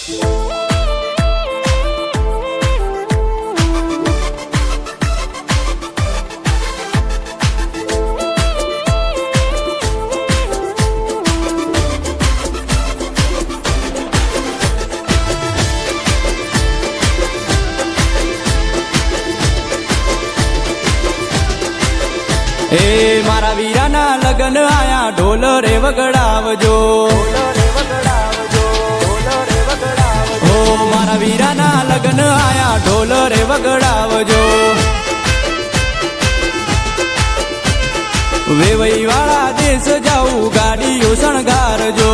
એ મારા વીરાના લગન આયા ઢોલ રે વગડાવજો હો મારા વીરાના લગન આયા ઢોલ રે વગડાવજો વેવઈ વાળા દેશ જાઉં ગાડીઓ શણગારજો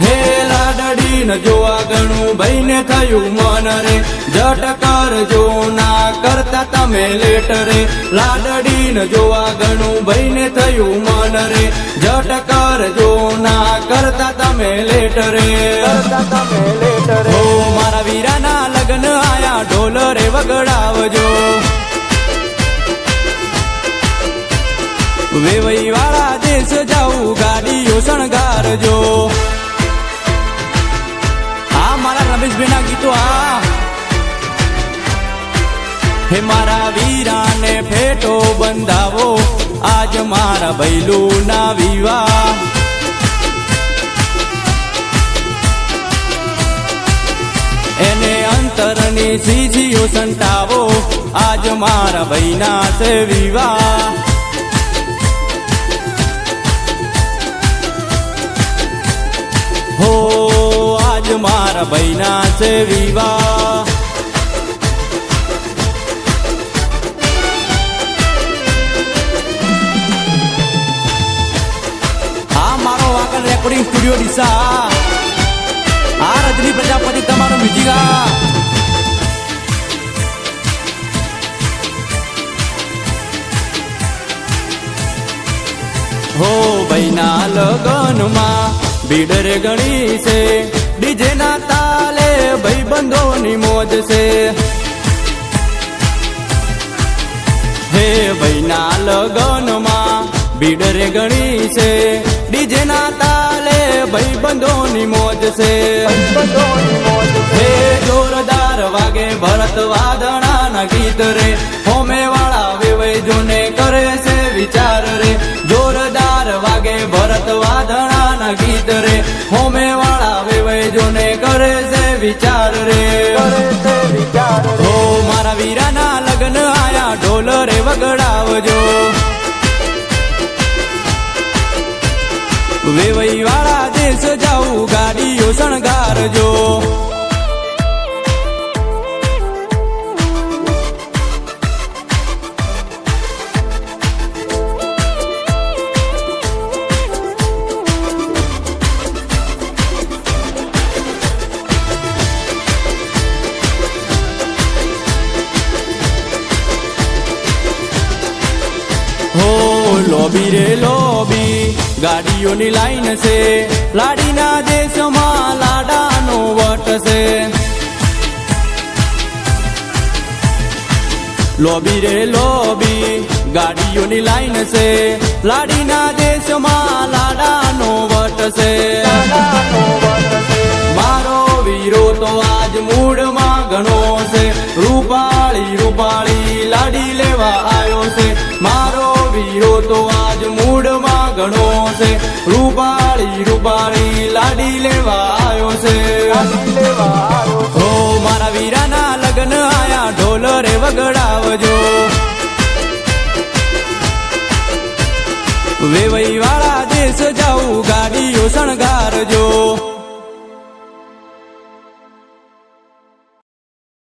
હે લાડડી ન જોવા ગણું ભાઈને થયું મન રે જટ કરજો ના કરતા તમે લેટ રે લાડડી ન જોવા ગણું ભાઈને થયું મન રે જટ કરજો ના કરતા તમે લેટ રે ઓ મારા વીરાના લગન આયા ઢોલ રે વગડાવજો વેવઈ વાળા દેશ જાઉં ગાડીઓ શણગારજો મારા રમેશભાઈ ના ગીતો હે મારા વીરાને ફેટો બંધાવો આજ મારા ભૈલું ના વિવાહ એને અંતરની સીજીઓ સંતાવો આજ મારા ભાઈના છે વિવાહ હો આજ મારા ભાઈના છે વિવાહ આ મારો વાકલ રેકોર્ડિંગ સ્ટુડિયો ડીસા આ રજની પ્રજાપતિ તમારો મ્યુઝિક હો ભાઈના લગનમાં ભીડ રે ગણી છે ડીજે ના તાલે ભાઈબંધોની મોજ છે હે ભાઈના લગનમાં ભીડ રે ગણી છે ડીજે ના તાલે ભાઈબંધોની મોજ છે હે જોરદાર વાગે ભરત વાદણાના ગીત રે હોમે વાળા વેવઈ જોને કરે છે વિચાર રે જોરદાર વાગે ભરત વાદણાના ગીત રે હોમે વાળા વેવઈ જોને કરે છે વિચાર રે હો મારા વીરાના લગન આયા ઢોલ રે વગડાવજો વેવઈ વાળા દેશ જાઉં ગાડીઓ શણગારજો લોબી રે લોબી ગાડીઓની લાઈન છે લાડીના દેશમાં લાડાનો વટ છે લોબી રે લોબી ગાડીઓની લાઈન છે લાડીના દેશમાં લાડાનો વટ છે મારો વીરો તો આજ મૂડમાં ઘણો છે રૂપાળી રૂપાળી લાડી લેવા આવ્યો છે મારો વીરો તો આજ મૂડમાં ઘણો છે રૂપાળી રૂપાળી લાડી લેવા આવ્યો છે હો મારા વીરાના લગન આયા ઢોલ રે વગડાવજો વેવઈ વાળા દેશ જાઉં ગાડી